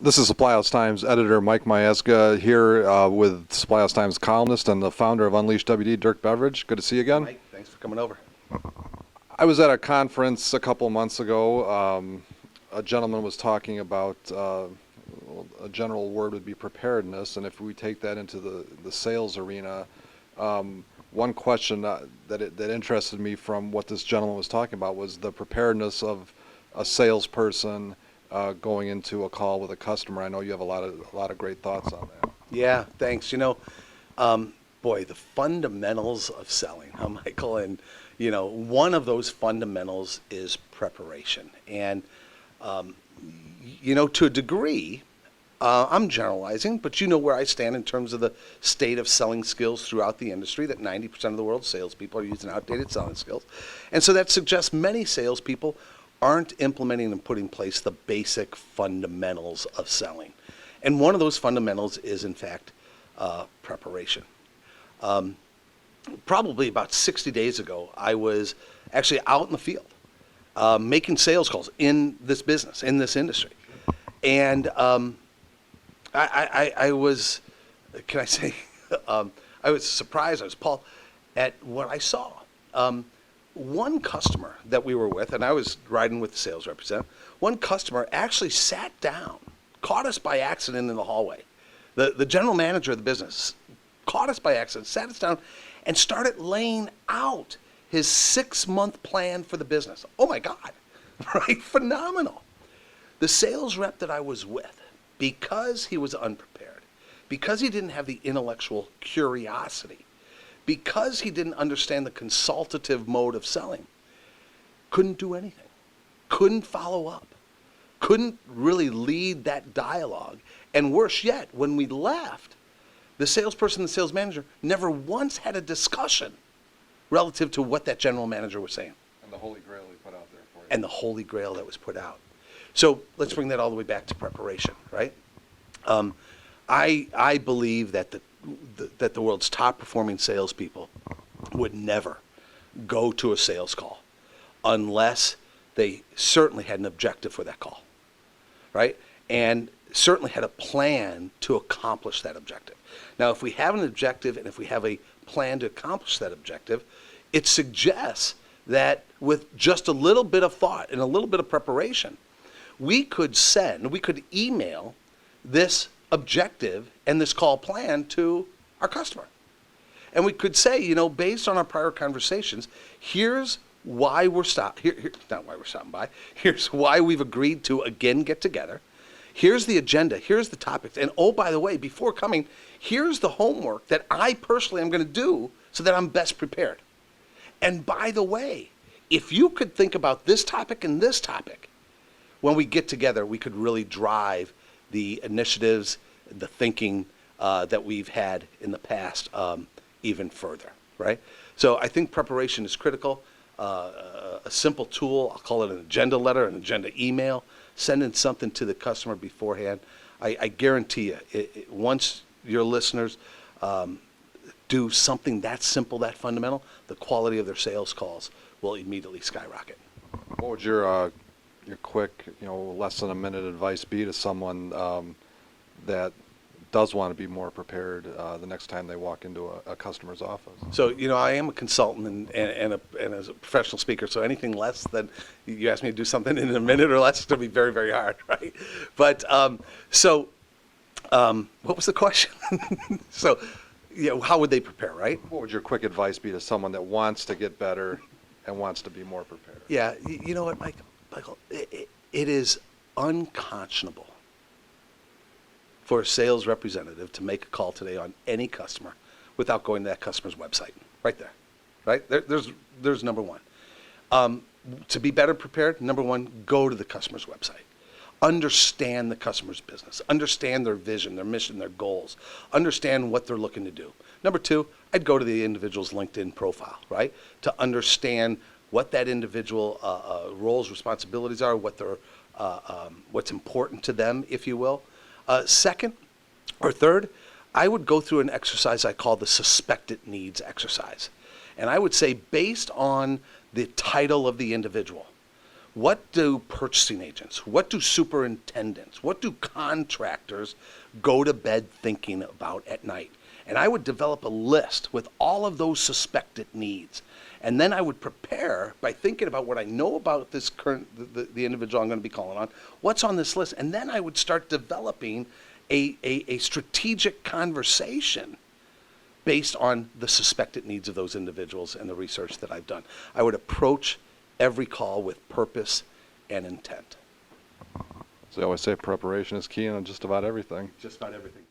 This is Supply House Times editor Mike Mayeska here with Supply House Times columnist and the founder of UnleashWD Dirk Beveridge. Good to see you again. Mike, thanks for coming over. I was at a conference a couple months ago. A gentleman was talking about a general word would be preparedness, and if we take that into the sales arena, one question that interested me from what this gentleman was talking about was the preparedness of a salesperson going into a call with a customer. I know you have a lot of great thoughts on that. Yeah, thanks. Boy, the fundamentals of selling, huh, Michael? And, one of those fundamentals is preparation. And, to a degree, I'm generalizing, but you know where I stand in terms of the state of selling skills throughout the industry, that 90% of the world's salespeople are using outdated selling skills. And so that suggests many salespeople aren't implementing and putting in place the basic fundamentals of selling. And one of those fundamentals is, in fact, preparation. Probably about 60 days ago, I was actually out in the field making sales calls in this business, in this industry. And I was, can I say, I was surprised, I was appalled at what I saw. One customer that we were with, and I was riding with the sales representative, one customer actually sat down, caught us by accident in the hallway. The general manager of the business caught us by accident, sat us down, and started laying out his 6-month plan for the business. Oh my God, right? Phenomenal. The sales rep that I was with, because he was unprepared, because he didn't have the intellectual curiosity, because he didn't understand the consultative mode of selling, couldn't do anything, couldn't follow up, couldn't really lead that dialogue. And worse yet, when we left, the salesperson, the sales manager, never once had a discussion relative to what that general manager was saying. And the Holy Grail we put out there for you. And the Holy Grail that was put out. So let's bring that all the way back to preparation, right? I believe that the world's top performing salespeople would never go to a sales call unless they certainly had an objective for that call, right? And certainly had a plan to accomplish that objective. Now, if we have an objective and if we have a plan to accomplish that objective, it suggests that with just a little bit of thought and a little bit of preparation, we could email this objective and this call plan to our customer. And we could say, based on our prior conversations, here's why we're not why we're stopping by, here's why we've agreed to again get together. Here's the agenda, here's the topics. And oh, by the way, before coming, here's the homework that I personally am going to do so that I'm best prepared. And by the way, if you could think about this topic and this topic, when we get together, we could really drive the initiatives, the thinking that we've had in the past even further, right? So I think preparation is critical. A simple tool, I'll call it an agenda letter, an agenda email, sending something to the customer beforehand. I guarantee you, once your listeners do something that simple, that fundamental, the quality of their sales calls will immediately skyrocket. What would your quick, less than a minute advice be to someone that does want to be more prepared the next time they walk into a customer's office? So, I am a consultant and as a professional speaker, so anything less than, you ask me to do something in a minute or less, it's going to be very, very hard, right? But, what was the question? So, how would they prepare, right? What would your quick advice be to someone that wants to get better and wants to be more prepared? Yeah, you know what, Michael, it is unconscionable for a sales representative to make a call today on any customer without going to that customer's website, right there, right? There's number one. To be better prepared, number one, go to the customer's website. Understand the customer's business. Understand their vision, their mission, their goals. Understand what they're looking to do. Number two, I'd go to the individual's LinkedIn profile, right? To understand what that individual roles, responsibilities are, what their, what's important to them, if you will. Second or third, I would go through an exercise I call the suspected needs exercise. And I would say, based on the title of the individual, What do purchasing agents, what do superintendents, what do contractors go to bed thinking about at night? And I would develop a list with all of those suspected needs. And then I would prepare by thinking about what I know about this the individual I'm going to be calling on, what's on this list, and then I would start developing a strategic conversation based on the suspected needs of those individuals and the research that I've done. I would approach every call with purpose and intent. So I always say preparation is key on just about everything. Just about everything.